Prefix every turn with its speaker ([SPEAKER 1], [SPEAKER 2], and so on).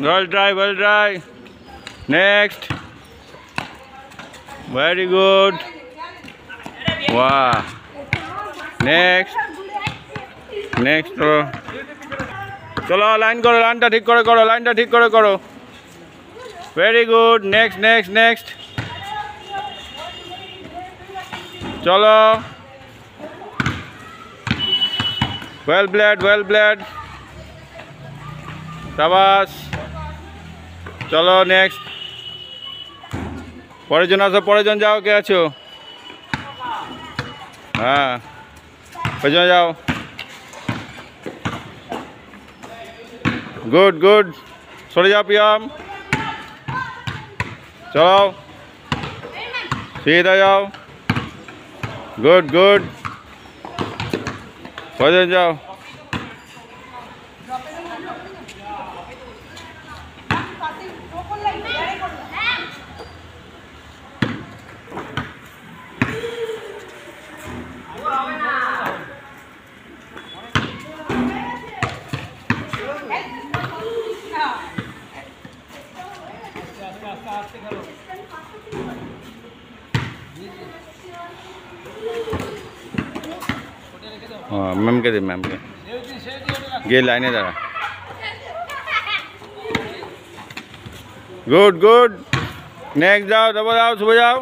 [SPEAKER 1] Well try, well try. Next. Very good. Wow. Next. Next. চলো line করো, লাইনটা ঠিক করে করো, লাইনটা ঠিক করে করো। Very good. Next next next. চলো। Well played, well played. শাবাশ। চলো নেক্সট। পরের জন আসো, পরের জন যাও। কে আছো? হ্যাঁ, পেছনে যাও। Good good. সরে যাও পিয়াম। চলো सीधा जाओ। Good good. पहुँच जाओ। हाँ मैम के दे, मैम के ये लाइने जरा। Good good. नेक्स्ट जाओ, डबल आओ, सुबह जाओ।